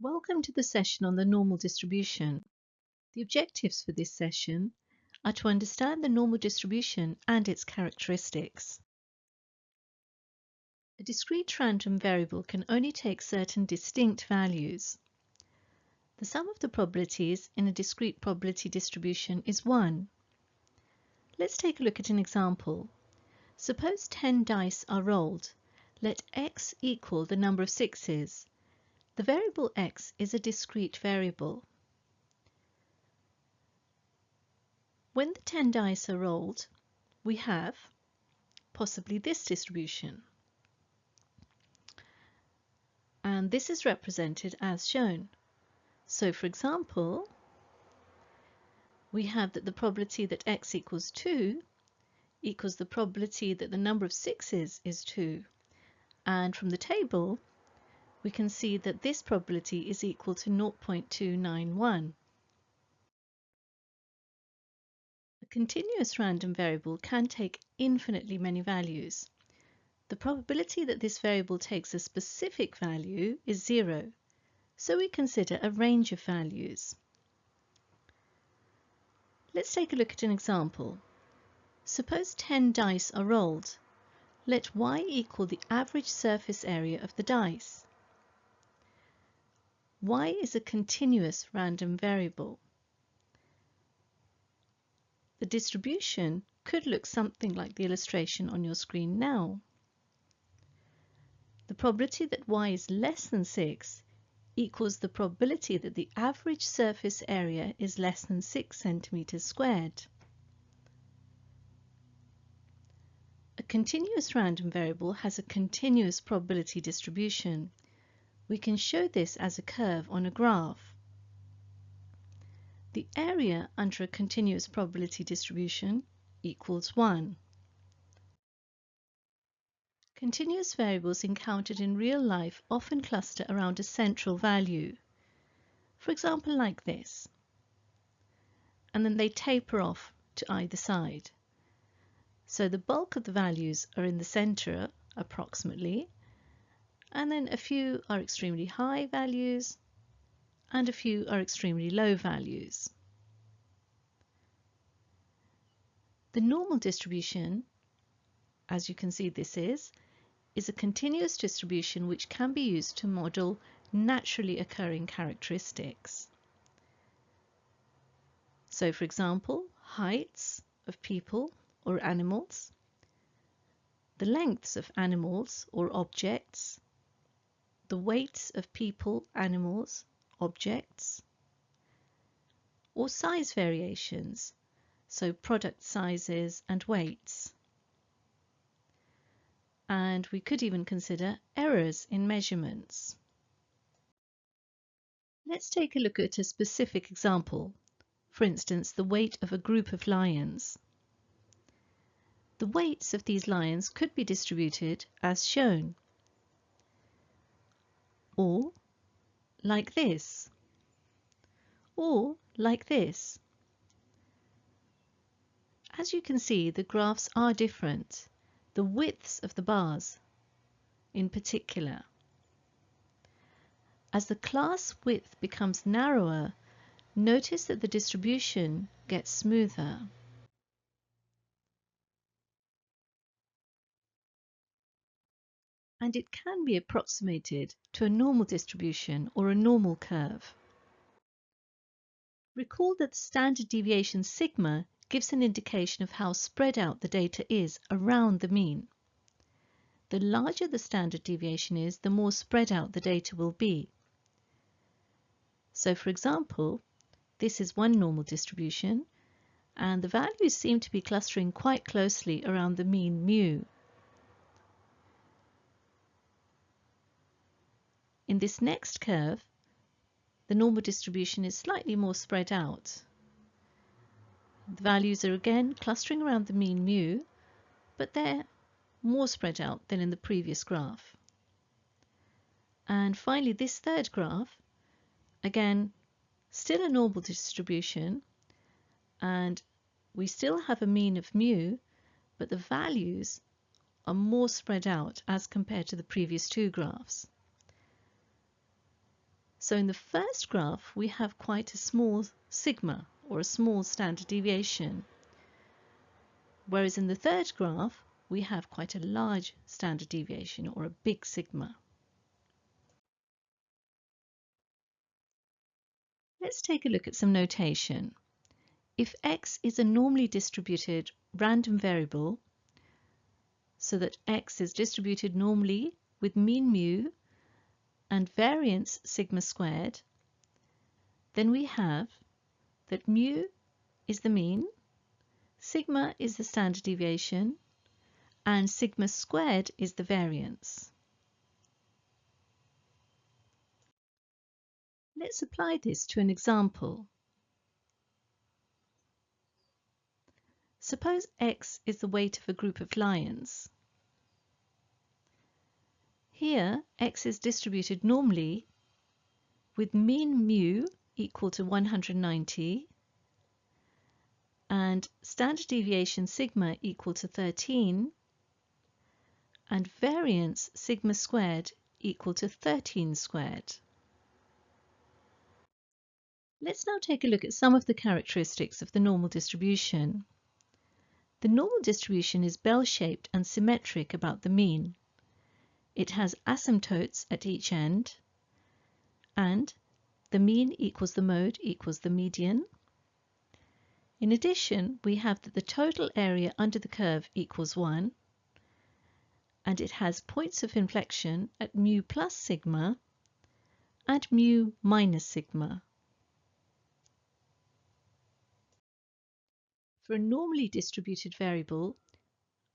Welcome to the session on the normal distribution. The objectives for this session are to understand the normal distribution and its characteristics. A discrete random variable can only take certain distinct values. The sum of the probabilities in a discrete probability distribution is 1. Let's take a look at an example. Suppose 10 dice are rolled. Let x equal the number of sixes. The variable x is a discrete variable. When the 10 dice are rolled, we have possibly this distribution. And this is represented as shown. So for example, we have that the probability that x equals 2 equals the probability that the number of sixes is 2. And from the table, we can see that this probability is equal to 0.291. A continuous random variable can take infinitely many values. The probability that this variable takes a specific value is 0, so we consider a range of values. Let's take a look at an example. Suppose 10 dice are rolled. Let y equal the average surface area of the dice. Y is a continuous random variable. The distribution could look something like the illustration on your screen now. The probability that y is less than 6 equals the probability that the average surface area is less than 6 centimeters squared. A continuous random variable has a continuous probability distribution. We can show this as a curve on a graph. The area under a continuous probability distribution equals 1. Continuous variables encountered in real life often cluster around a central value. For example, like this. And then they taper off to either side. So the bulk of the values are in the center, approximately, and then a few are extremely high values, and a few are extremely low values. The normal distribution, as you can see this is a continuous distribution which can be used to model naturally occurring characteristics. So for example, heights of people or animals, the lengths of animals or objects, the weights of people, animals, objects, or size variations, so product sizes and weights. And we could even consider errors in measurements. Let's take a look at a specific example, for instance, the weight of a group of lions. The weights of these lions could be distributed as shown, or like this, or like this. As you can see, the graphs are different, the widths of the bars in particular. As the class width becomes narrower, notice that the distribution gets smoother. And it can be approximated to a normal distribution or a normal curve. Recall that the standard deviation sigma gives an indication of how spread out the data is around the mean. The larger the standard deviation is, the more spread out the data will be. So for example, this is one normal distribution, and the values seem to be clustering quite closely around the mean mu. In this next curve, the normal distribution is slightly more spread out. The values are again clustering around the mean mu, but they're more spread out than in the previous graph. And finally, this third graph, again, still a normal distribution, and we still have a mean of mu, but the values are more spread out as compared to the previous two graphs. So in the first graph, we have quite a small sigma, or a small standard deviation, whereas in the third graph, we have quite a large standard deviation, or a big sigma. Let's take a look at some notation. If x is a normally distributed random variable, so that x is distributed normally with mean mu and variance sigma squared, then we have that mu is the mean, sigma is the standard deviation, and sigma squared is the variance. Let's apply this to an example. Suppose x is the weight of a group of lions. Here, x is distributed normally with mean mu equal to 190 and standard deviation sigma equal to 13 and variance sigma squared equal to 13 squared. Let's now take a look at some of the characteristics of the normal distribution. The normal distribution is bell-shaped and symmetric about the mean. It has asymptotes at each end, and the mean equals the mode equals the median. In addition, we have that the total area under the curve equals 1, and it has points of inflection at mu plus sigma and mu minus sigma. For a normally distributed variable,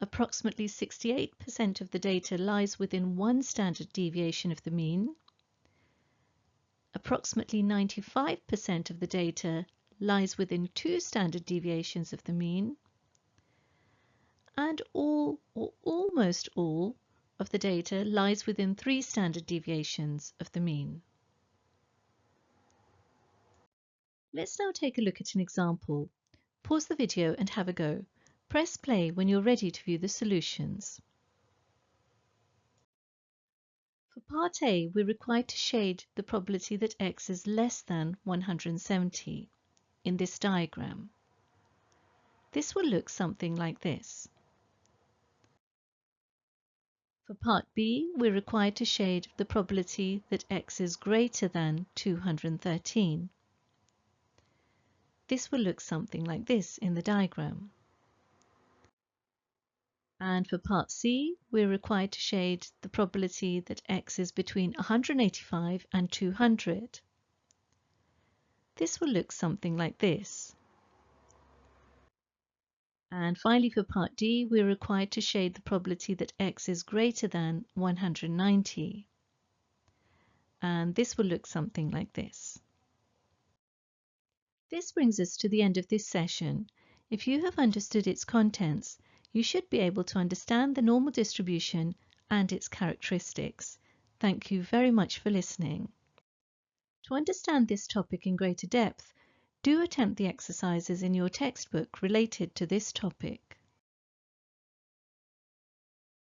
approximately 68% of the data lies within one standard deviation of the mean, approximately 95% of the data lies within two standard deviations of the mean, and all or almost all of the data lies within three standard deviations of the mean. Let's now take a look at an example. Pause the video and have a go. Press play when you're ready to view the solutions. For part A, we're required to shade the probability that x is less than 170 in this diagram. This will look something like this. For part B, we're required to shade the probability that x is greater than 213. This will look something like this in the diagram. And for part C, we're required to shade the probability that x is between 185 and 200. This will look something like this. And finally, for part D, we're required to shade the probability that x is greater than 190. And this will look something like this. This brings us to the end of this session. If you have understood its contents, you should be able to understand the normal distribution and its characteristics. Thank you very much for listening. To understand this topic in greater depth, do attempt the exercises in your textbook related to this topic.